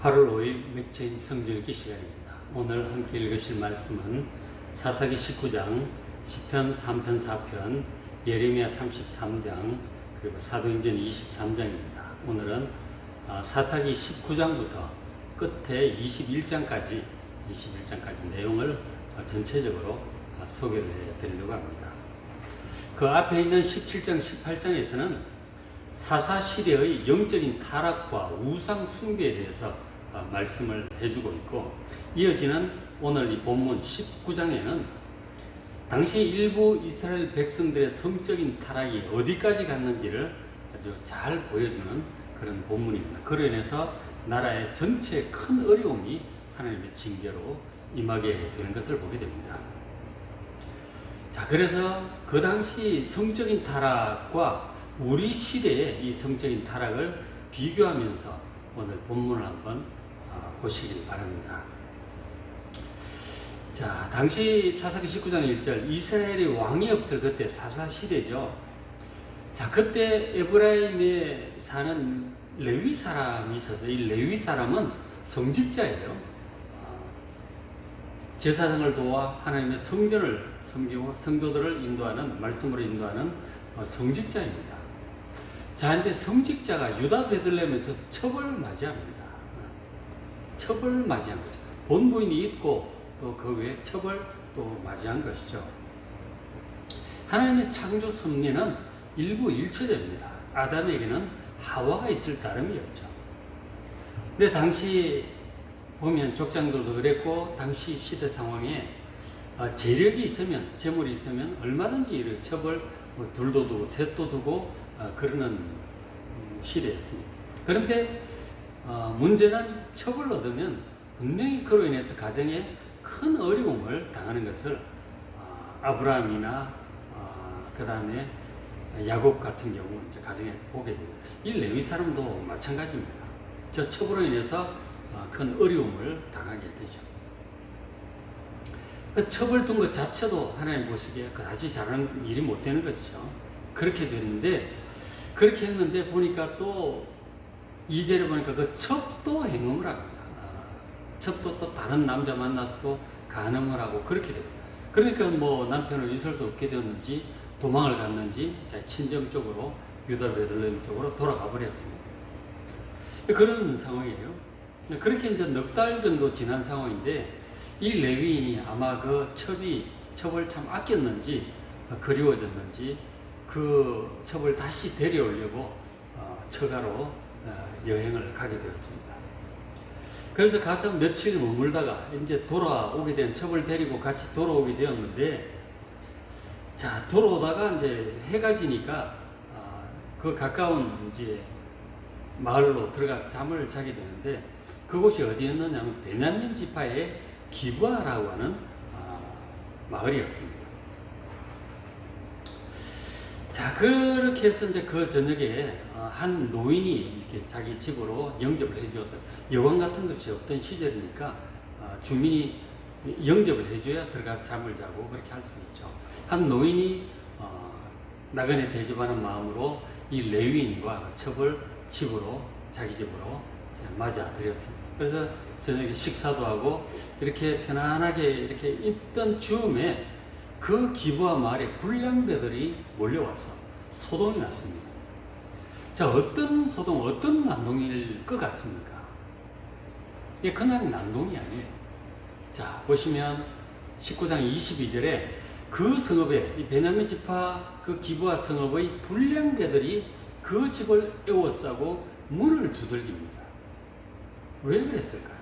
8월 5일 맥체인 성경 읽기 시간입니다. 오늘 함께 읽으실 말씀은 사사기 19장, 시편 3편 4편, 예레미야 33장, 그리고 사도행전 23장입니다. 오늘은 사사기 19장부터 끝에 21장까지 내용을 전체적으로 소개를 해드리려고 합니다. 그 앞에 있는 17장, 18장에서는 사사 시대의 영적인 타락과 우상 숭배에 대해서 말씀을 해주고 있고, 이어지는 오늘 이 본문 19장에는 당시 일부 이스라엘 백성들의 성적인 타락이 어디까지 갔는지를 아주 잘 보여주는 그런 본문입니다. 그로 인해서 나라의 전체 큰 어려움이 하나님의 징계로 임하게 되는 것을 보게 됩니다. 자, 그래서 그 당시 성적인 타락과 우리 시대의 이 성적인 타락을 비교하면서 오늘 본문을 한번 보시길 바랍니다. 자, 당시 사사기 19장 1절, 이스라엘이 왕이 없을 그때 사사 시대죠. 자, 그때 에브라임에 사는 레위 사람이 있어서 이 레위 사람은 성직자예요. 제사장을 도와 하나님의 성전을 섬기고 성도들을 인도하는, 말씀으로 인도하는 성직자입니다. 자, 근데 성직자가 유다 베들레헴에서 첩을 맞이합니다. 첩을 맞이한 거죠. 본부인이 있고 또 그 외에 첩을 또 맞이한 것이죠. 하나님의 창조 섭리는 일부일처됩니다. 아담에게는 하와가 있을 따름이었죠. 근데 당시 보면 족장들도 그랬고, 당시 시대 상황에 재력이 있으면, 재물이 있으면 얼마든지 이렇게 첩을 둘도 두고 셋도 두고 그러는 시대였습니다. 그런데 문제는 첩을 얻으면 분명히 그로 인해서 가정에 큰 어려움을 당하는 것을 아브라함이나 그 다음에 야곱 같은 경우 이제 가정에서 보게 됩니다. 이 레위 사람도 마찬가지입니다. 저 첩으로 인해서 큰 어려움을 당하게 되죠. 그 첩을 둔 것 자체도 하나님 보시기에 그다지 잘하는 일이 못 되는 것이죠. 그렇게 됐는데, 그렇게 했는데 보니까 또 2절에 보니까 그 첩도 행음을 합니다. 첩도 또 다른 남자 만나서도 간음을 하고 그렇게 됐어요. 그러니까 뭐 남편을 있을 수 없게 되었는지 도망을 갔는지 친정 쪽으로, 유다 베들레헴 쪽으로 돌아가 버렸습니다. 그런 상황이에요. 그렇게 이제 넉 달 정도 지난 상황인데, 이 레위인이 아마 그 첩을 참 아꼈는지 그리워졌는지 그 첩을 다시 데려오려고 처가로 여행을 가게 되었습니다. 그래서 가서 며칠 머물다가 이제 돌아오게 된 첩을 데리고 같이 돌아오게 되었는데, 자, 돌아오다가 이제 해가 지니까 그 가까운 이제 마을로 들어가서 잠을 자게 되는데, 그곳이 어디였느냐 하면 베냐민 지파의 기브아라고 하는 마을이었습니다. 자, 그렇게 해서 이제 그 저녁에 한 노인이 이렇게 자기 집으로 영접을 해주어서, 여관 같은 것이 없던 시절이니까 주민이 영접을 해줘야 들어가서 잠을 자고 그렇게 할 수 있죠. 한 노인이 나그네 대접하는 마음으로 이 레위인과 첩을 집으로, 자기 집으로 맞아 드렸습니다. 그래서 저녁에 식사도 하고 이렇게 편안하게 이렇게 있던 즈음에 그 기브아 마을에 불량배들이 몰려와서 소동이 났습니다. 자, 어떤 소동, 어떤 난동일 것 같습니까? 이게 그냥 난동이 아니에요. 자, 보시면 19장 22절에 그 성읍에, 이 베냐민 지파 그 기브아 성읍의 불량배들이 그 집을 에워싸고 문을 두들깁니다. 왜 그랬을까요?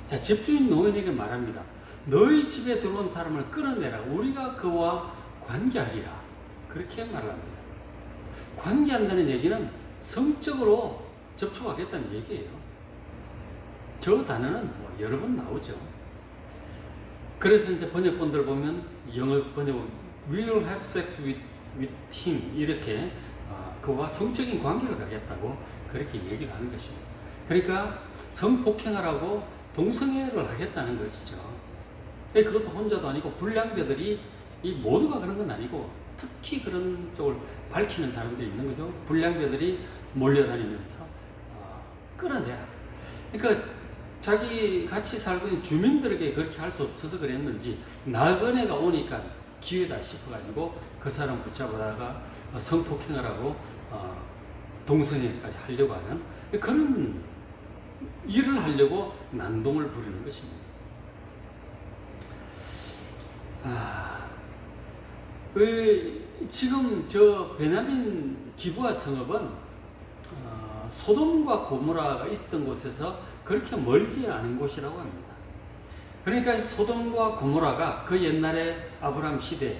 자, 집주인 노인에게 말합니다. 너희 집에 들어온 사람을 끌어내라. 우리가 그와 관계하리라. 그렇게 말합니다. 관계한다는 얘기는 성적으로 접촉하겠다는 얘기예요. 저 단어는 뭐 여러 번 나오죠. 그래서 이제 번역본들 보면 영어 번역은 We will have sex with him, 이렇게 그와 성적인 관계를 가겠다고 그렇게 얘기를 하는 것입니다. 그러니까 성폭행을 하고 동성애를 하겠다는 것이죠. 그것도 혼자도 아니고 불량배들이 이 모두가 그런 건 아니고 특히 그런 쪽을 밝히는 사람들이 있는 거죠. 불량배들이 몰려다니면서 끌어내라. 그러니까 자기 같이 살고 있는 주민들에게 그렇게 할 수 없어서 그랬는지 나그네가 오니까 기회다 싶어가지고 그 사람 붙잡아다가 성폭행을 하고 동성애까지 하려고 하는 그런 일을 하려고 난동을 부리는 것입니다. 지금 저 베냐민 기브아 성읍은 소돔과 고모라가 있었던 곳에서 그렇게 멀지 않은 곳이라고 합니다. 그러니까 소돔과 고모라가 그 옛날에 아브라함 시대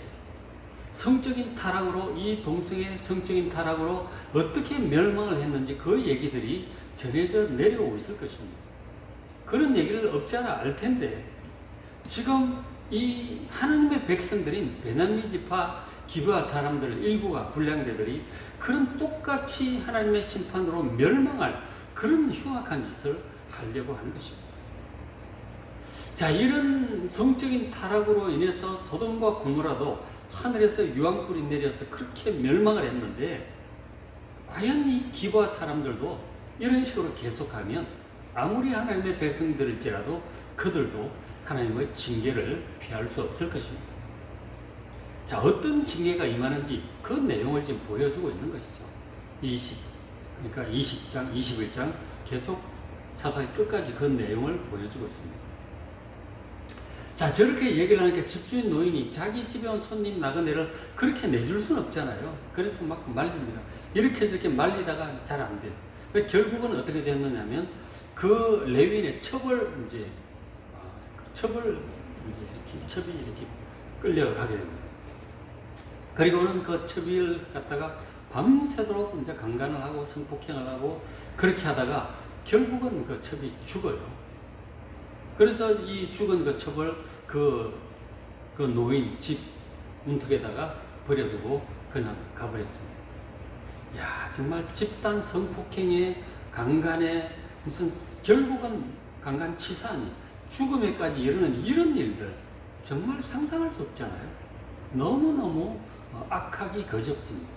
성적인 타락으로 이 동성애 성적인 타락으로 어떻게 멸망을 했는지 그 얘기들이 전해져 내려오고 있을 것입니다. 그런 얘기를 없지 않아 알 텐데 지금 이 하나님의 백성들인 베냐민 지파 기브아 사람들 일부가 불량배들이 그런 똑같이 하나님의 심판으로 멸망할 그런 흉악한 짓을 하려고 하는 것입니다. 자, 이런 성적인 타락으로 인해서 소돔과 고모라도 하늘에서 유황불이 내려서 그렇게 멸망을 했는데 과연 이 기브아 사람들도 이런 식으로 계속하면 아무리 하나님의 백성들일지라도 그들도 하나님의 징계를 피할 수 없을 것입니다. 자, 어떤 징계가 임하는지 그 내용을 지금 보여주고 있는 것이죠. 그러니까 20장, 21장 계속 사사기 끝까지 그 내용을 보여주고 있습니다. 자, 저렇게 얘기를 하니까 집주인 노인이 자기 집에 온 손님 나그네를 그렇게 내줄 수는 없잖아요. 그래서 막 말립니다. 이렇게 저렇게 말리다가 잘 안 돼요. 결국은 어떻게 됐느냐면 그 레위인의 첩이 이렇게 끌려가게 됩니다. 그리고는 그 첩을 갖다가 밤새도록 이제 강간을 하고 성폭행을 하고 그렇게 하다가 결국은 그 첩이 죽어요. 그래서 이 죽은 그 첩을 그 노인 집 문턱에다가 버려두고 그냥 가버렸습니다. 야, 정말 집단 성폭행에 강간에 무슨 결국은 강간치사니 죽음에까지 이르는 이런 일들 정말 상상할 수 없잖아요. 너무너무 악하기 거지없습니다.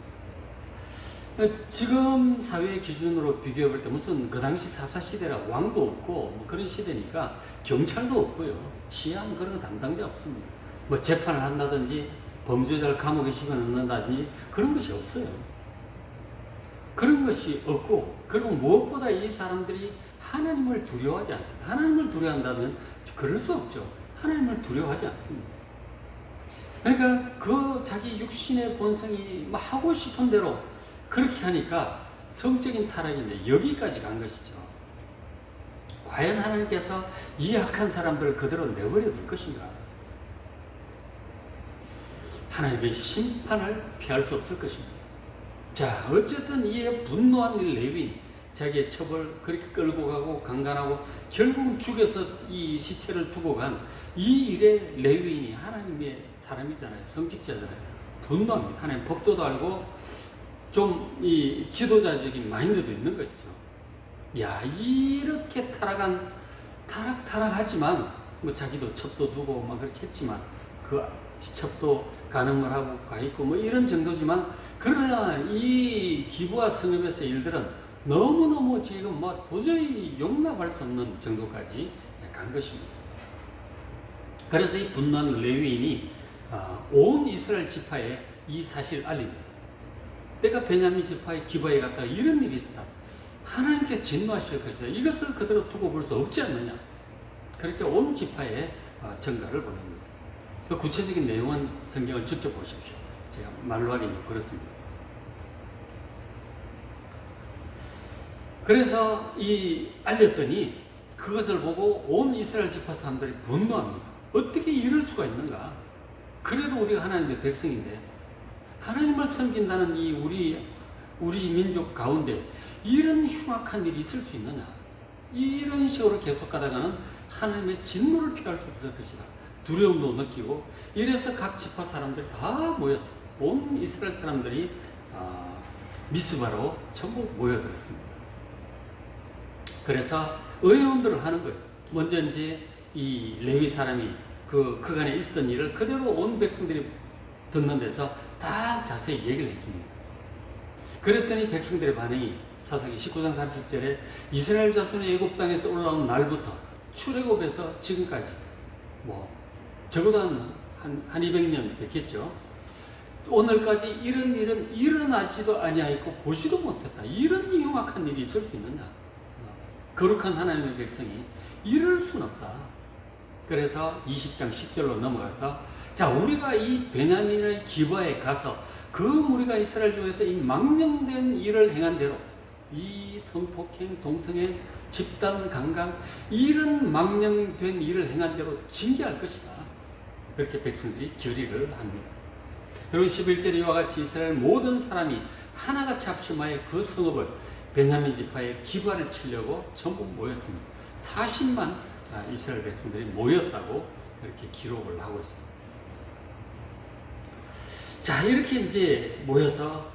지금 사회 기준으로 비교해 볼 때 무슨 그 당시 사사시대라 왕도 없고 뭐 그런 시대니까 경찰도 없고요. 치안 그런 거 담당자 없습니다. 뭐 재판을 한다든지 범죄자를 감옥에 집어넣는다든지 그런 것이 없어요. 그런 것이 없고 그리고 무엇보다 이 사람들이 하나님을 두려워하지 않습니다. 하나님을 두려워한다면 그럴 수 없죠. 하나님을 두려워하지 않습니다. 그러니까 그 자기 육신의 본성이 막 하고 싶은 대로 그렇게 하니까 성적인 타락인데 여기까지 간 것이죠. 과연 하나님께서 이 악한 사람들을 그대로 내버려 둘 것인가? 하나님의 심판을 피할 수 없을 것입니다. 자, 어쨌든 이에 분노한 이 레위인 자기의 첩을 그렇게 끌고 가고 강간하고 결국은 죽여서 이 시체를 두고 간 이 일에 레위인이 하나님의 사람이잖아요. 성직자잖아요. 분노합니다. 하나님 법도도 알고 좀 이 지도자적인 마인드도 있는 것이죠. 야, 이렇게 타락하지만 뭐 자기도 첩도 두고 막 그렇게 했지만 그 첩도 간음을 하고 가 있고 뭐 이런 정도지만 그러나 이 기브아 성읍에서 일들은 너무너무 지금 뭐 도저히 용납할 수 없는 정도까지 간 것입니다. 그래서 이 분노한 레위인이 온 이스라엘 지파에 이 사실을 알립니다. 내가 베냐민 지파의 기브아에 갔다가 이런 일이 있었다. 하나님께 진노하실 것이다. 이것을 그대로 두고 볼 수 없지 않느냐. 그렇게 온 지파에 전가를 보냅니다. 그 구체적인 내용은 성경을 직접 보십시오. 제가 말로 하긴 좀 그렇습니다. 그래서 알렸더니 그것을 보고 온 이스라엘 지파 사람들이 분노합니다. 어떻게 이럴 수가 있는가? 그래도 우리가 하나님의 백성인데 하나님을 섬긴다는 이 우리 민족 가운데 이런 흉악한 일이 있을 수 있느냐? 이런 식으로 계속 가다가는 하나님의 진노를 피할 수 없을 것이다. 두려움도 느끼고 이래서 각 지파 사람들이 다 모였어. 온 이스라엘 사람들이 미스바로 전부 모여들었습니다. 그래서 의논들을 하는 거예요. 먼저 이제 이 레위 사람이 그간에 있었던 일을 그대로 온 백성들이 듣는 데서 다 자세히 얘기를 했습니다. 그랬더니 백성들의 반응이 사사기 19장 30절에 이스라엘 자손이 애굽 땅에서 올라온 날부터 출애굽에서 지금까지 뭐 적어도 한 200년 됐겠죠. 오늘까지 이런 일은 일어나지도 아니하였고 보지도 못했다. 이런 흉악한 일이 있을 수 있느냐? 거룩한 하나님의 백성이 이럴 수는 없다. 그래서 20장 10절로 넘어가서 자, 우리가 이 베냐민의 기브아에 가서 그 무리가 이스라엘 중에서 이 망령된 일을 행한 대로 이 성폭행, 동성애, 집단 강간 이런 망령된 일을 행한 대로 징계할 것이다. 그렇게 백성들이 결의를 합니다. 그리고 11절에 이와 같이 이스라엘 모든 사람이 하나같이 합심하여 그 성읍을 베냐민 지파의 기브아를 치려고 전부 모였습니다. 40만 이스라엘 백성들이 모였다고 그렇게 기록을 하고 있습니다. 자, 이렇게 이제 모여서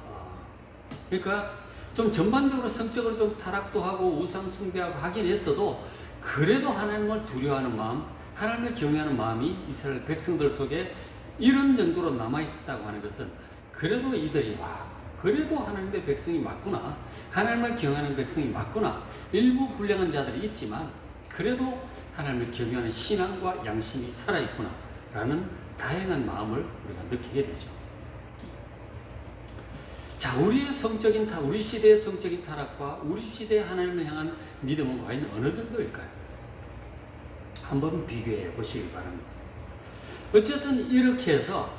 그러니까 좀 전반적으로 성적으로 좀 타락도 하고 우상 숭배하고 하긴 했어도 그래도 하나님을 두려워하는 마음, 하나님을 경외하는 마음이 이스라엘 백성들 속에 이런 정도로 남아 있었다고 하는 것은 그래도 이들이 그래도 하나님의 백성이 맞구나, 하나님을 경외하는 백성이 맞구나, 일부 불량한 자들이 있지만 그래도 하나님을 경외하는 신앙과 양심이 살아있구나 라는 다양한 마음을 우리가 느끼게 되죠. 자, 우리 시대의 성적인 타락과 우리 시대의 하나님을 향한 믿음은 과연 어느 정도일까요? 한번 비교해 보시기 바랍니다. 어쨌든 이렇게 해서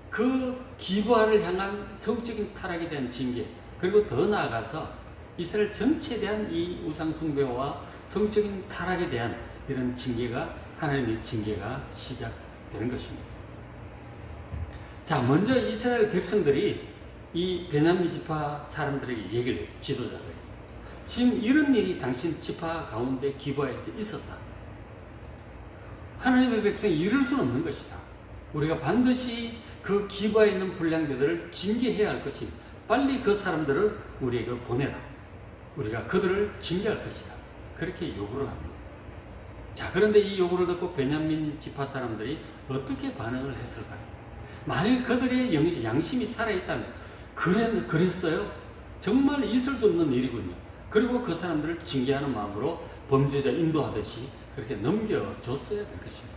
그 기브아를 향한 성적인 타락에 대한 징계, 그리고 더 나아가서 이스라엘 전체에 대한 이 우상 숭배와 성적인 타락에 대한 이런 징계가, 하나님의 징계가 시작되는 것입니다. 자, 먼저 이스라엘 백성들이 이 베냐민 지파 사람들에게 얘기를 했어요. 지도자들이. 지금 이런 일이 당신 지파 가운데 기브아에서 있었다. 하나님의 백성이 이럴 수는 없는 것이다. 우리가 반드시 그 기브아에 있는 불량자들을 징계해야 할 것이니 빨리 그 사람들을 우리에게 보내라. 우리가 그들을 징계할 것이다. 그렇게 요구를 합니다. 자, 그런데 이 요구를 듣고 베냐민 지파 사람들이 어떻게 반응을 했을까요? 만일 그들의 양심이 살아있다면 그랬어요? 정말 있을 수 없는 일이군요. 그리고 그 사람들을 징계하는 마음으로 범죄자 인도하듯이 그렇게 넘겨줬어야 될 것입니다.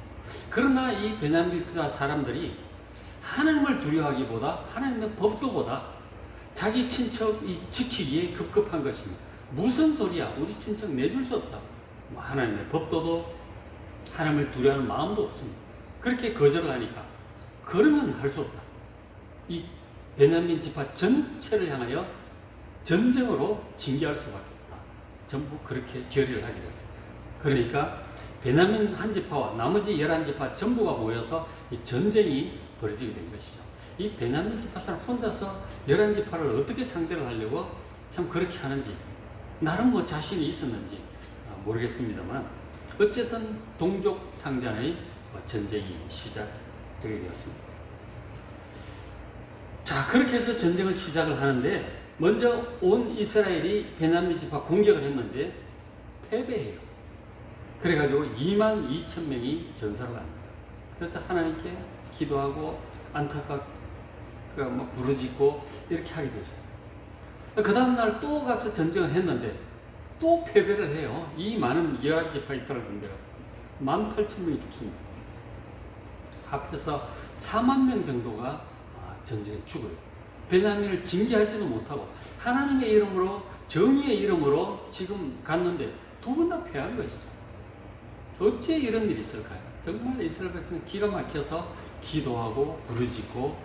그러나 이 베냐민 사람들이 하나님을 두려워하기보다 하나님의 법도보다 자기 친척이 지키기에 급급한 것입니다. 무슨 소리야? 우리 친척 내줄 수 없다. 하나님의 법도도 하나님을 두려워하는 마음도 없습니다. 그렇게 거절을 하니까 그러면 할 수 없다. 이 베냐민 지파 전체를 향하여 전쟁으로 징계할 수밖에 없다. 전부 그렇게 결의를 하게 됐습니다. 그러니까 베냐민 한 지파와 나머지 11지파 전부가 모여서 이 전쟁이 벌어지게 된 것이죠. 이 베냐민 지파 사람 혼자서 11지파를 어떻게 상대를 하려고 참 그렇게 하는지, 나름 뭐 자신이 있었는지 모르겠습니다만 어쨌든 동족 상잔의 전쟁이 시작되게 되었습니다. 자, 그렇게 해서 전쟁을 시작을 하는데 먼저 온 이스라엘이 베냐민 지파 공격을 했는데 패배해요. 그래가지고 22,000명이 전사를 합니다. 그래서 하나님께 기도하고 안타깝게 부르짖고 이렇게 하게 되죠. 그 다음날 또 가서 전쟁을 했는데 또 패배를 해요. 이 많은 11지파 이스라엘 군대가 18,000명이 죽습니다. 합해서 4만 명 정도가 전쟁에 죽어요. 베냐민을 징계하지도 못하고 하나님의 이름으로, 정의의 이름으로 지금 갔는데 두 번 다 패한 것이죠. 어째 이런 일이 있을까요? 정말 이스라엘 백성은 기가 막혀서 기도하고 부르짖고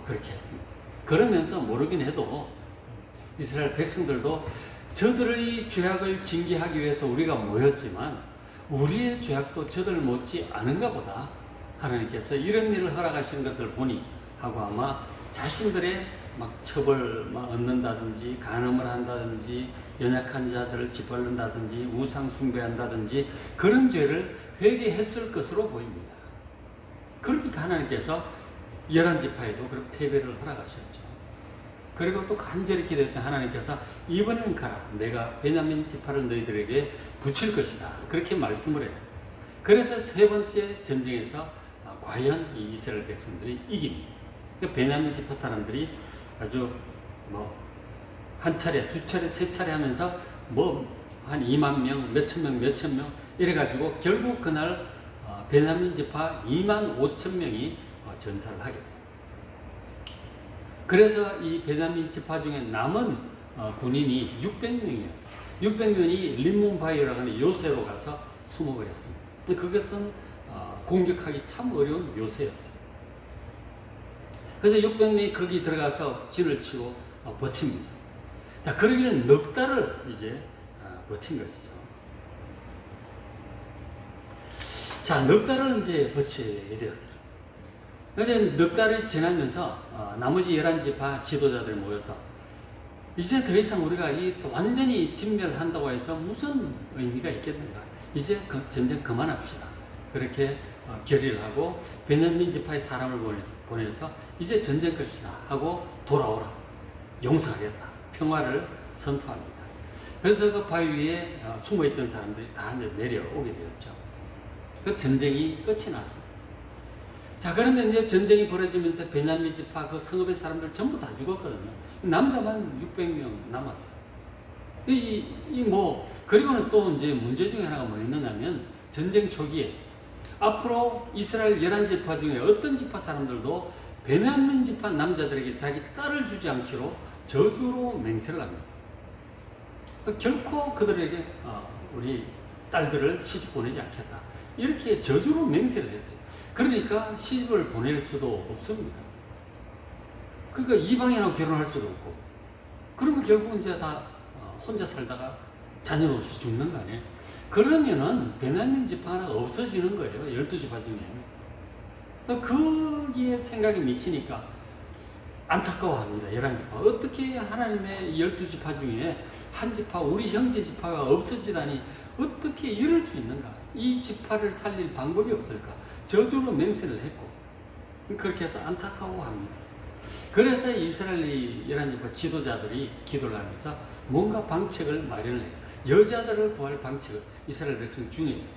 그렇게 했습니다. 그러면서 모르긴 해도 이스라엘 백성들도 저들의 죄악을 징계하기 위해서 우리가 모였지만 우리의 죄악도 저들 못지 않은가 보다. 하나님께서 이런 일을 허락하시는 것을 보니 하고 아마 자신들의 처벌 얻는다든지 간음을 한다든지 연약한 자들을 짓밟는다든지 우상 숭배한다든지 그런 죄를 회개했을 것으로 보입니다. 그러니까 하나님께서 11지파에도 그런 패배를 허락하셨죠. 그리고 또 간절히 기도했던 하나님께서 이번에는 가라. 내가 베냐민 지파를 너희들에게 붙일 것이다. 그렇게 말씀을 해요. 그래서 세 번째 전쟁에서 과연 이 이스라엘 백성들이 이깁니다. 베냐민 지파 사람들이 아주 한 차례, 두 차례, 세 차례 하면서 한 2만 명, 몇천 명, 몇천 명 이래가지고 결국 그날 베냐민 지파 2만 5천 명이 전사를 하게 돼요. 그래서 이 베냐민 지파 중에 남은 군인이 600명이었어요. 600명이 림몬바이오라고 하는 요새로 가서 숨어버렸습니다. 그것은 공격하기 참 어려운 요새였어요. 그래서 600명이 거기 들어가서 진을 치고 버팁니다. 자, 그러기는 넉 달을 이제 버틴 것이죠. 자, 넉 달을 이제 버티게 되었어요. 그런데 넉 달이 지나면서 나머지 11지파 지도자들 모여서 이제 더 이상 우리가 완전히 진멸한다고 해서 무슨 의미가 있겠는가? 이제 전쟁 그만합시다. 그렇게 결의를 하고 베냐민 지파의 사람을 보내서 이제 전쟁 끝이다 하고 돌아오라. 용서하겠다. 평화를 선포합니다. 그래서 그 바위 위에 숨어있던 사람들이 다 내려오게 되었죠. 그 전쟁이 끝이 났어요. 자, 그런데 이제 전쟁이 벌어지면서 베냐민 지파 그 성읍의 사람들 전부 다 죽었거든요. 남자만 600명 남았어요. 그리고는 또 이제 문제 중에 하나가 뭐였느냐면 전쟁 초기에 앞으로 이스라엘 11지파 중에 어떤 지파 사람들도 베냐민 지파 남자들에게 자기 딸을 주지 않기로 저주로 맹세를 합니다. 결코 그들에게 우리 딸들을 시집 보내지 않겠다. 이렇게 저주로 맹세를 했어요. 그러니까 시집을 보낼 수도 없습니다. 그러니까 이방인하고 결혼할 수도 없고, 그러면 결국 이제 다 혼자 살다가 자녀 없이 죽는 거 아니에요? 그러면은 베냐민 지파 하나가 없어지는 거예요. 12지파 중에. 거기에 생각이 미치니까 안타까워합니다. 11지파. 어떻게 하나님의 12지파 중에 한 지파, 우리 형제 지파가 없어지다니 어떻게 이럴 수 있는가? 이 지파를 살릴 방법이 없을까? 저주로 맹세를 했고, 그렇게 해서 안타까워합니다. 그래서 이스라엘 11지파 지도자들이 기도를 하면서 뭔가 방책을 마련을 해요. 여자들을 구할 방책을 이스라엘 백성 중에서.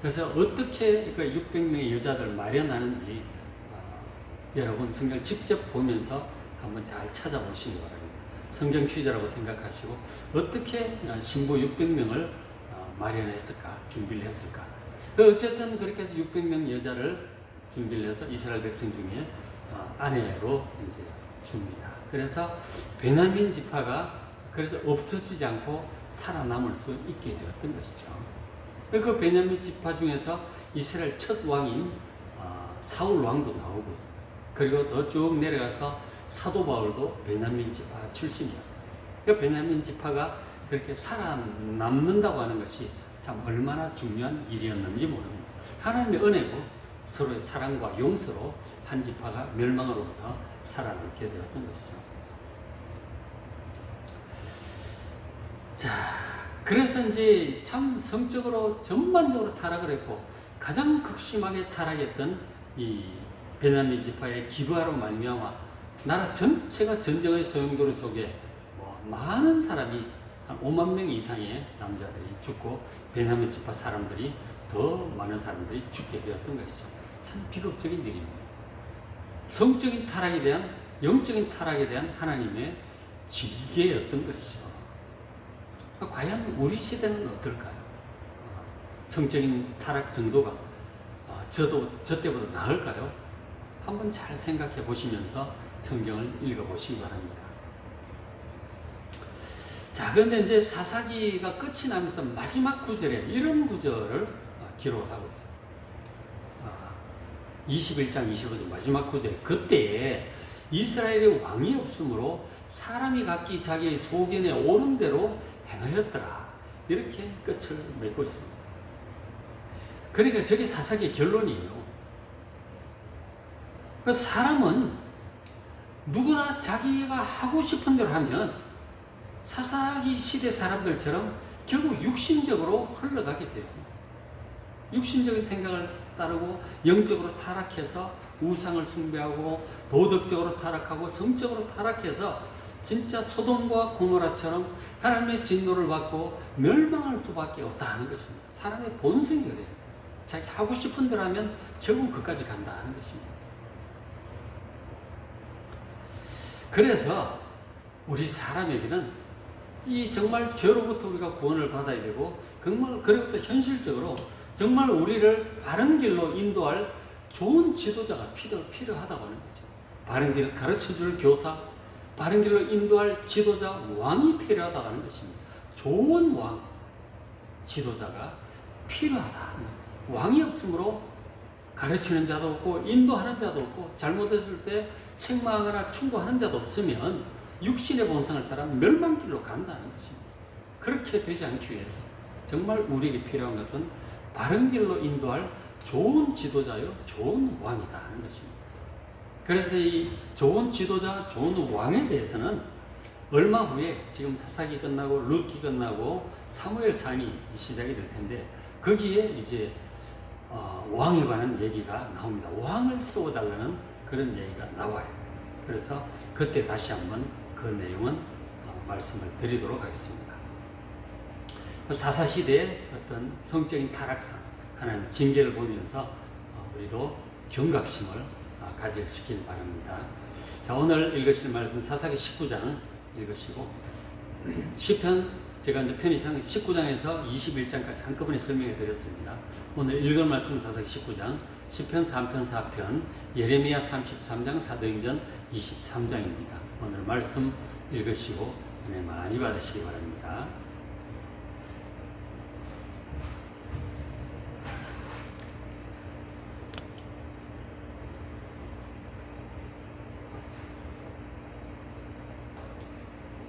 그래서 어떻게 그 600명의 여자들 마련하는지 여러분 성경 직접 보면서 한번 잘 찾아보시기 바랍니다. 성경 취재라고 생각하시고 어떻게 신부 600명을 마련했을까, 준비를 했을까. 어쨌든 그렇게 해서 600명 여자를 준비를 해서 이스라엘 백성 중에 아내로 이제 줍니다. 그래서 베냐민 지파가 그래서 없어지지 않고 살아남을 수 있게 되었던 것이죠. 그 베냐민 지파 중에서 이스라엘 첫 왕인 사울 왕도 나오고, 그리고 더 쭉 내려가서 사도 바울도 베냐민 지파 출신이었어요. 그 베냐민 지파가 그렇게 살아남는다고 하는 것이 참 얼마나 중요한 일이었는지 모릅니다. 하나님의 은혜고 서로의 사랑과 용서로 한 지파가 멸망으로부터 살아남게 되었던 것이죠. 자, 그래서 이제 참 성적으로 전반적으로 타락을 했고 가장 극심하게 타락했던 이 베냐민 지파의 기부하로 말미암아 나라 전체가 전쟁의 소용돌이 속에 많은 사람이 한 5만 명 이상의 남자들이 죽고 베냐민 지파 사람들이 더 많은 사람들이 죽게 되었던 것이죠. 참 비극적인 일입니다. 성적인 타락에 대한, 영적인 타락에 대한 하나님의 징계였던 것이죠. 과연 우리 시대는 어떨까요? 성적인 타락 정도가 저 때보다 나을까요? 한번 잘 생각해 보시면서 성경을 읽어 보시기 바랍니다. 자, 그런데 이제 사사기가 끝이 나면서 마지막 구절에 이런 구절을 기록을 하고 있어요. 21장 25절 마지막 구절. 그때에 이스라엘의 왕이 없으므로 사람이 각기 자기의 소견에 오른 대로 행하였더라. 이렇게 끝을 맺고 있습니다. 그러니까 저게 사사기의 결론이에요. 그 사람은 누구나 자기가 하고 싶은 대로 하면 사사기 시대 사람들처럼 결국 육신적으로 흘러가게 돼요. 육신적인 생각을 따르고 영적으로 타락해서 우상을 숭배하고 도덕적으로 타락하고 성적으로 타락해서 진짜 소돔과 고모라처럼 하나님의 진노를 받고 멸망할 수밖에 없다는 것입니다. 사람의 본성이 그래요. 자기 하고 싶은 대로 하면 결국 그까지 간다는 것입니다. 그래서 우리 사람에게는 이 정말 죄로부터 우리가 구원을 받아야 되고, 정말 그리고 또 현실적으로 정말 우리를 바른 길로 인도할 좋은 지도자가 필요하다고 하는 거죠. 바른 길을 가르쳐줄 교사, 바른 길로 인도할 지도자, 왕이 필요하다고 하는 것입니다. 좋은 왕, 지도자가 필요하다. 왕이 없으므로 가르치는 자도 없고 인도하는 자도 없고 잘못했을 때 책망하거나 충고하는 자도 없으면 육신의 본성을 따라 멸망길로 간다는 것입니다. 그렇게 되지 않기 위해서 정말 우리에게 필요한 것은 바른 길로 인도할 좋은 지도자요, 좋은 왕이다 하는 것입니다. 그래서 이 좋은 지도자, 좋은 왕에 대해서는 얼마 후에 지금 사사기 끝나고 룻기 끝나고 사무엘상이 시작이 될 텐데 거기에 이제 왕에 관한 얘기가 나옵니다. 왕을 세워달라는 그런 얘기가 나와요. 그래서 그때 다시 한번 그 내용은 말씀을 드리도록 하겠습니다. 사사시대의 어떤 성적인 타락상, 하나님 징계를 보면서 우리도 경각심을 가지시길 바랍니다. 자, 오늘 읽으실 말씀 사사기 19장 읽으시고 시편 제가 이제 편의상 19장에서 21장까지 한꺼번에 설명해 드렸습니다. 오늘 읽을 말씀 사사기 19장, 시편 3편 4편, 예레미야 33장, 사도행전 23장입니다. 오늘 말씀 읽으시고 은혜 많이 받으시기 바랍니다.